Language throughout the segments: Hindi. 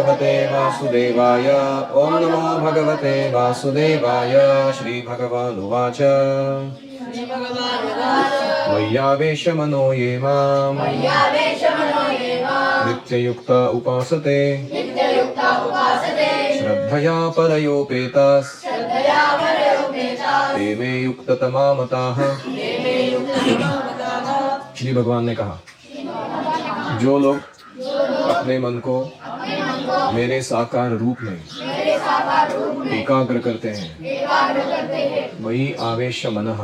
भगवते वासुदेवाय। ओम नमो भगवते वासुदेवाय। श्री भगवानुवाच मय्यावेशमनो ये माम् नित्ययुक्त उपासते श्रद्धया परयोपेताः ते मे युक्ततमा मताः। श्री भगवान ने कहा, जो लोग अपने मन को मेरे साकार रूप में एकाग्र करते हैं, वही आवेश मनः,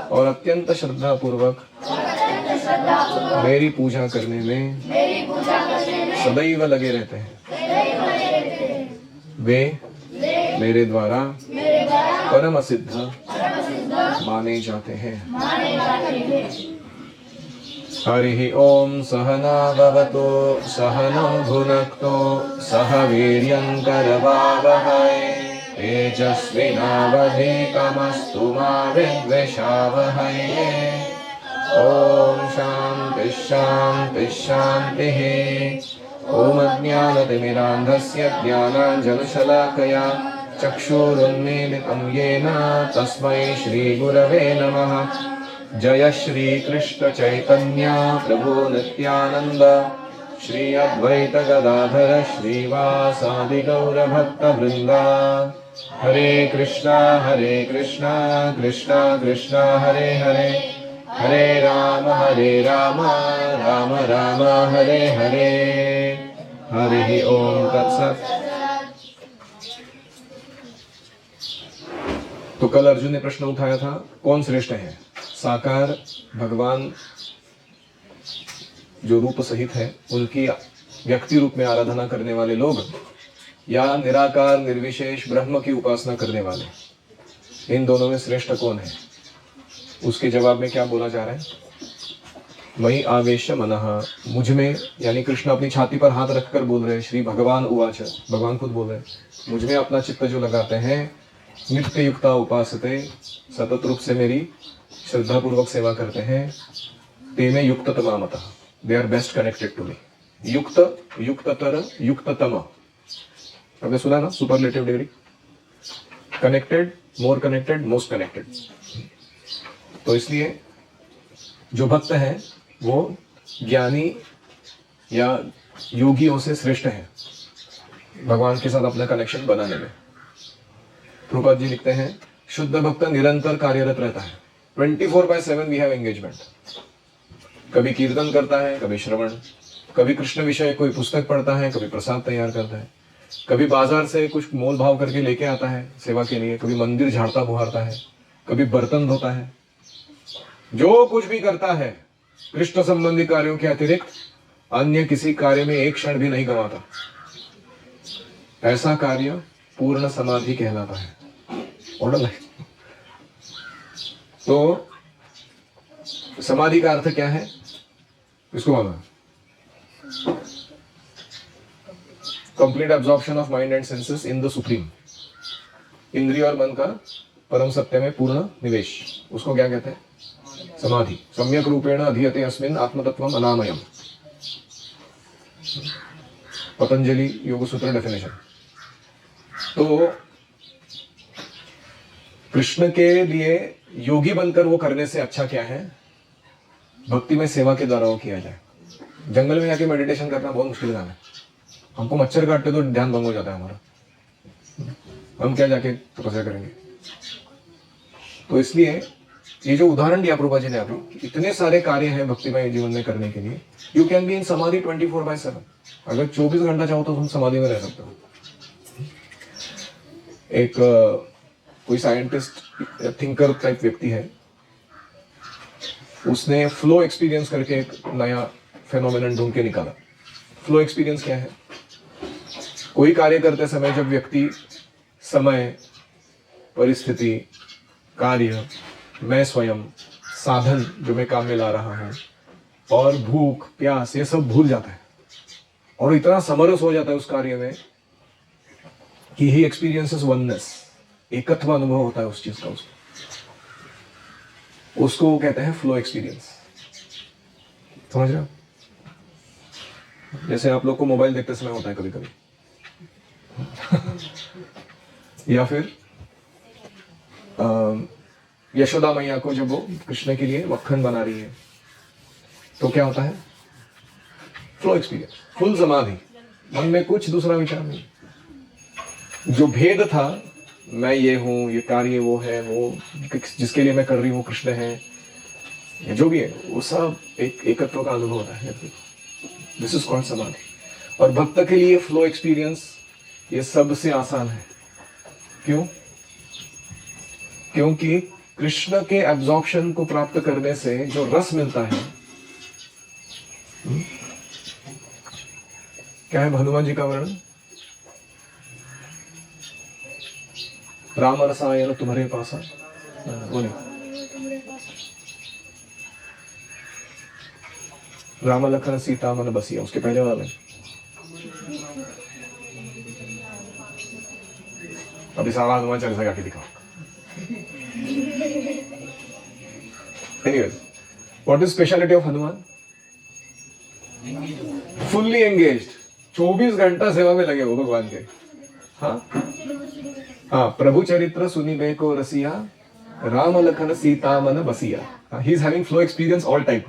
और अत्यंत श्रद्धा पूर्वक मेरी पूजा करने में सदैव लगे रहते हैं, वे मेरे द्वारा परम सिद्ध माने जाते हैं। हरि ओम सहना भवतु सहनौ भुनक्तु सह वीर्यं करवावहै तेजस्विनावधीतमस्तु मा विद्विषावहै। ओम शांति शांति शांतिः। ओम अज्ञानतिमिरान्धस्य ज्ञानाञ्जनशलाकया चक्षुरुन्मीलितं येन तस्मै श्रीगुरवे नमः। जय श्री कृष्ण चैतन्य प्रभु नित्यानंद श्री अद्वैत गदाधर श्रीवासादि गौर भक्त वृंदा। हरे कृष्णा कृष्णा कृष्णा हरे हरे, हरे राम राम राम हरे हरे। हरि ओम तत्सत। तो कल अर्जुन ने प्रश्न उठाया था, कौन श्रेष्ठ है, साकार भगवान जो रूप सहित है उनकी व्यक्ति रूप में आराधना करने वाले लोग, या निराकार निर्विशेष ब्रह्म की उपासना करने वाले, इन दोनों में श्रेष्ठ कौन है? उसके जवाब में क्या बोला जा रहा है? वही आवेश मनः, मुझ में, यानी कृष्ण अपनी छाती पर हाथ रखकर बोल रहे हैं, श्री भगवान उवाच, भगवान खुद बोल रहे हैं, मुझ में अपना चित्त जो लगाते हैं, नित्य युक्ता उपासते, सतत रूप से मेरी श्रद्धा पूर्वक सेवा करते हैं, ते में युक्ततमा मतः, they are best connected to me. युक्त, युक्ततर, युक्ततम, आपने सुना ना, superlative degree, connected, more connected, most connected. तो इसलिए जो भक्त है वो ज्ञानी या योगियों से श्रेष्ठ है भगवान के साथ अपना कनेक्शन बनाने में। प्रभुपाद जी लिखते हैं, शुद्ध भक्त निरंतर कार्यरत रहता है, 24/7 वी हैव एंगेजमेंट। कभी कीर्तन करता है, कभी श्रवण, कभी कृष्ण विषय कोई पुस्तक पढ़ता है, कभी प्रसाद तैयार करता है, कभी बाजार से कुछ मोल भाव करके लेके आता है सेवा के लिए, कभी मंदिर झाड़ता बुहारता है, कभी बर्तन धोता है। जो कुछ भी करता है कृष्ण संबंधी कार्यों के अतिरिक्त अन्य किसी कार्य में एक क्षण भी नहीं गंवाता। ऐसा कार्य पूर्ण समाधि कहलाता है। तो समाधि का अर्थ क्या है, इसको मालूम? Complete absorption of mind and senses in the supreme. इंद्रिय और मन का परम सत्य में पूर्ण निवेश, उसको क्या कहते हैं? समाधि। सम्यक रूपेण अधीयते अस्मिन् आत्मतत्वम अनामयम, पतंजलि योग सूत्र डेफिनेशन। तो कृष्ण के लिए योगी बनकर वो करने से अच्छा क्या है? भक्ति में सेवा के द्वारा वो किया जाए। जंगल में जाके मेडिटेशन करना बहुत मुश्किल काम है। हमको मच्छर काटते तो ध्यान भंग हो जाता है हमारा, हम क्या जाके तपस्या करेंगे? तो इसलिए ये जो उदाहरण दिया प्रभुपाद जी ने अभी, इतने सारे कार्य हैं भक्तिमय जीवन में करने के लिए। यू कैन बी इन समाधि 24/7। अगर 24 घंटा चाहो तो तुम समाधि में रह सकते हो। एक कोई साइंटिस्ट, थिंकर टाइप व्यक्ति है, उसने फ्लो एक्सपीरियंस करके एक नया फेनोमेनन ढूंढ के निकाला। फ्लो एक्सपीरियंस क्या है? कोई कार्य करते समय जब व्यक्ति समय, परिस्थिति, कार्य, मैं स्वयं, साधन जो मैं काम में ला रहा हूं, और भूख प्यास, ये सब भूल जाता है और इतना समरस हो जाता है उस कार्य में कि ही एक्सपीरियंसेस वननेस, एकत्व अनुभव होता है उस चीज का। उसको वो कहते हैं फ्लो एक्सपीरियंस। समझ रहे हो? जैसे आप लोग को मोबाइल देखते समय होता है कभी कभी या फिर यशोदा मैया को जब वो कृष्ण के लिए मक्खन बना रही है तो क्या होता है? फ्लो एक्सपीरियंस, फुल समाधि, मन में कुछ दूसरा विचार नहीं। जो भेद था, मैं ये हूं, ये कार्य वो है, वो जिसके लिए मैं कर रही हूँ कृष्ण है, जो भी है वो सब एक एकत्व का अनुभव होता है। दिस इज कॉल्ड समाधि। और भक्त के लिए फ्लो एक्सपीरियंस ये सबसे आसान है। क्यों? क्योंकि कृष्ण के एब्जॉर्प्शन को प्राप्त करने से जो रस मिलता है, क्या है हनुमान जी का वर्णन? राम रसायन तुम्हारे पास बोले, राम लखन सीता मन बसिया, उसके पहले वाला में अभी सारा हनुमान चालीसा गा के दिखाओ। Anyways, what is speciality of Hanuman? Fully engaged, 24 घंटा सेवा में लगे हो भगवान के। हाँ, प्रभु चरित्र सुनिबे को रसिया, राम लखन सीता मन बसिया। He is having flow experience all time.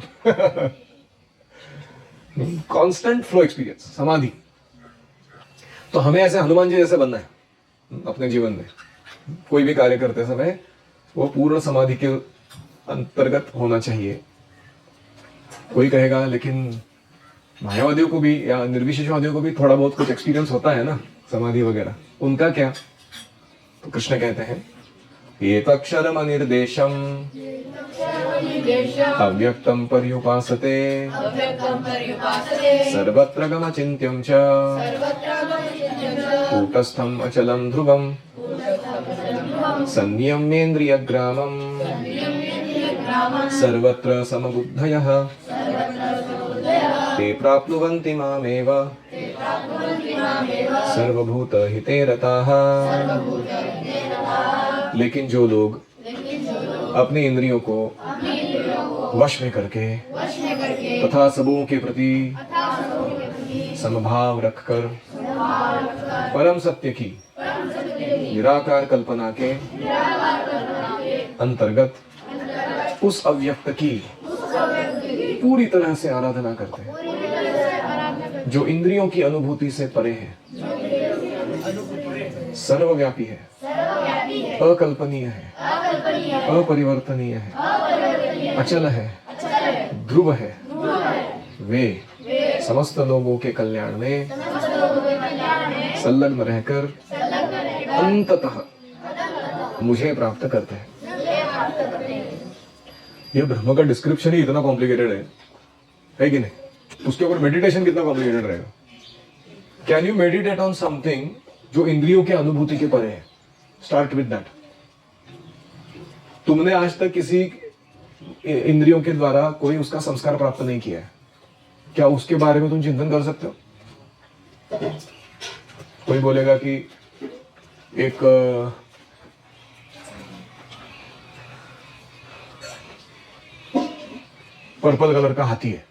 Constant flow experience, समाधि। तो हमें ऐसे हनुमान जी जैसे बनना है अपने जीवन में। कोई भी कार्य करते समय वो पूर्ण समाधि के अंतर्गत होना चाहिए। कोई कहेगा लेकिन मायावादियों को भी या निर्विशेषवादियों को भी थोड़ा बहुत कुछ एक्सपीरियंस होता है ना समाधि वगैरह, उनका क्या? तो कृष्ण कहते हैं एतक्षरम अनिर्देशम अव्यक्तम पर्युपासते सर्वत्र गमचिन्त्यं च कूटस्थम अचलम ध्रुवम संयम्येन्द्रियग्रामम् सर्वत्र समबुद्धयः ते प्राप्नुवन्ति मामेव सर्वभूतहिते रताः। लेकिन जो लोग अपनी इंद्रियों को वश में करके तथा सबों के प्रति समभाव रखकर परम सत्य की निराकार कल्पना के अंतर्गत उस अव्यक्त की पूरी तरह से आराधना करते हैं, जो इंद्रियों की अनुभूति से परे है, सर्वव्यापी है, अकल्पनीय है, अपरिवर्तनीय है, अचल है, ध्रुव है, वे समस्त लोगों के कल्याण में संलग्न रहकर अंततः मुझे प्राप्त करते हैं। यह ब्रह्म का डिस्क्रिप्शन ही इतना कॉम्प्लिकेटेड है कि नहीं? उसके ऊपर मेडिटेशन कितना कॉम्प्लिकेटेड रहेगा। Can you meditate on something जो इंद्रियों के अनुभूति के परे है? Start with that. तुमने आज तक किसी इंद्रियों के द्वारा कोई उसका संस्कार प्राप्त नहीं किया है, क्या उसके बारे में तुम चिंतन कर सकते हो? कोई बोलेगा कि एक पर्पल कलर का हाथी है।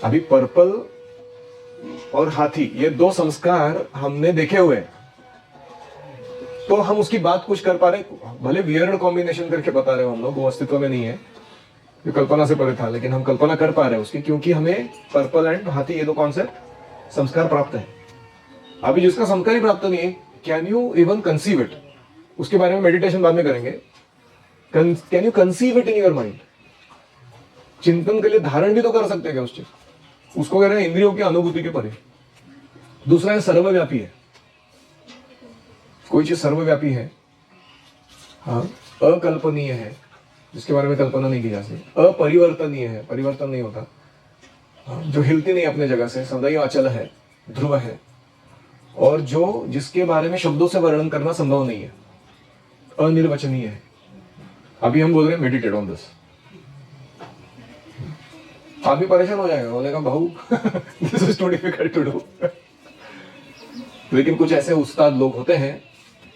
अभी पर्पल और हाथी ये दो संस्कार हमने देखे हुए हैं, तो हम उसकी बात कुछ कर पा रहे, भले वियर्ड कॉम्बिनेशन करके बता रहे हो हम लोग, वो अस्तित्व में नहीं है, ये कल्पना से परे था, लेकिन हम कल्पना कर पा रहे हैं उसकी, क्योंकि हमें पर्पल एंड हाथी ये दो कॉन्सेप्ट संस्कार प्राप्त है। अभी जिसका संस्कार ही प्राप्त नहीं है, can you even conceive it? उसके बारे में मेडिटेशन बाद में करेंगे। Can you conceive it in your mind? चिंतन के लिए धारण भी तो कर सकते हैं क्या उस चीज? उसको कह रहे हैं इंद्रियों की अनुभूति के परे। दूसरा है सर्वव्यापी है। कोई चीज सर्वव्यापी है, हाँ, अकल्पनीय है, जिसके बारे में कल्पना नहीं की जा सकती, अपरिवर्तनीय है, परिवर्तन नहीं होता, हाँ, जो हिलती नहीं अपने जगह से, सदैव अचल है, ध्रुव है, और जो जिसके बारे में शब्दों से वर्णन करना संभव नहीं है, अनिर्वचनीय है। अभी हम बोल रहे हैं मेडिटेट ऑन दिस। आप भी परेशान हो जाएगा, बोलेगा बहू this is too difficult to do. लेकिन कुछ ऐसे उस्ताद लोग होते हैं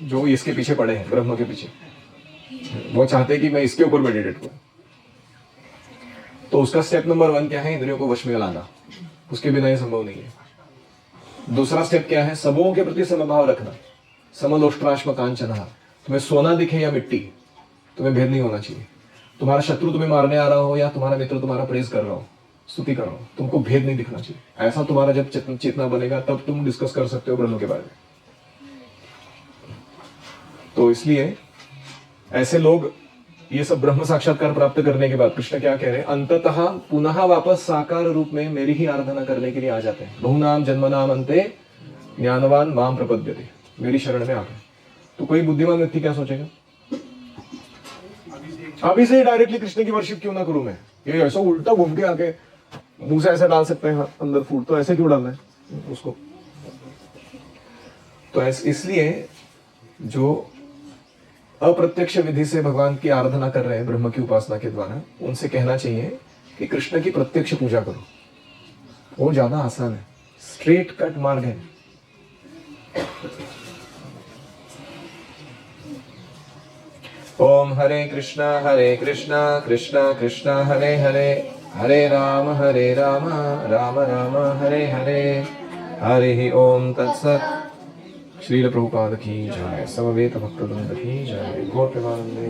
जो इसके पीछे पड़े हैं, ब्रह्म के पीछे, वो चाहते हैं कि मैं इसके ऊपर मेडिटेट करूं। तो उसका स्टेप नंबर 1 क्या है? इंद्रियों को वश में लाना। उसके बिना ये संभव नहीं है। दूसरा स्टेप क्या है? सबों के प्रति समभाव रखना। समलोष्ट्राश्म कांचनः। तुम्हें सोना दिखे या मिट्टी, तुम्हें भेद नहीं होना चाहिए। तुम्हारा शत्रु तुम्हें मारने आ रहा हो या तुम्हारा मित्र तुम्हारा प्रेज कर रहा हो, स्तुति कर रहा हो, तुमको भेद नहीं दिखना चाहिए। ऐसा तुम्हारा जब चेतना बनेगा तब तुम डिस्कस कर सकते हो ब्रह्म के बारे में। तो इसलिए ऐसे लोग ये सब ब्रह्म साक्षात्कार प्राप्त करने के बाद कृष्ण क्या कह रहे हैं? अंततः पुनः वापस साकार रूप में मेरी ही आराधना करने के लिए आ जाते हैं। बहुनाम जन्मनाम अंते ज्ञानवान माम प्रपद्यते। मेरी शरण में आ गए। तो कोई बुद्धिमान व्यक्ति क्या सोचेगा? अभी से ही डायरेक्टली कृष्ण की वर्शिप क्यों ना करूं मैं? ये ऐसा उल्टा घूम के आके मुंह से ऐसा डाल सकते हैं अंदर फूड, तो ऐसे क्यों डालना है उसको? तो इसलिए जो अप्रत्यक्ष विधि से भगवान की आराधना कर रहे हैं ब्रह्म की उपासना के द्वारा, उनसे कहना चाहिए कि कृष्ण की प्रत्यक्ष पूजा करो। वो ज्यादा आसान है, स्ट्रेट कट मार्ग है। ओम हरे कृष्णा कृष्णा कृष्णा हरे हरे, हरे राम राम राम हरे हरे। हरि ओम तत्सत्। श्रील प्रभुपाद की जय। समवेत भक्तवृंद की जय। गौर प्रेमानंदे।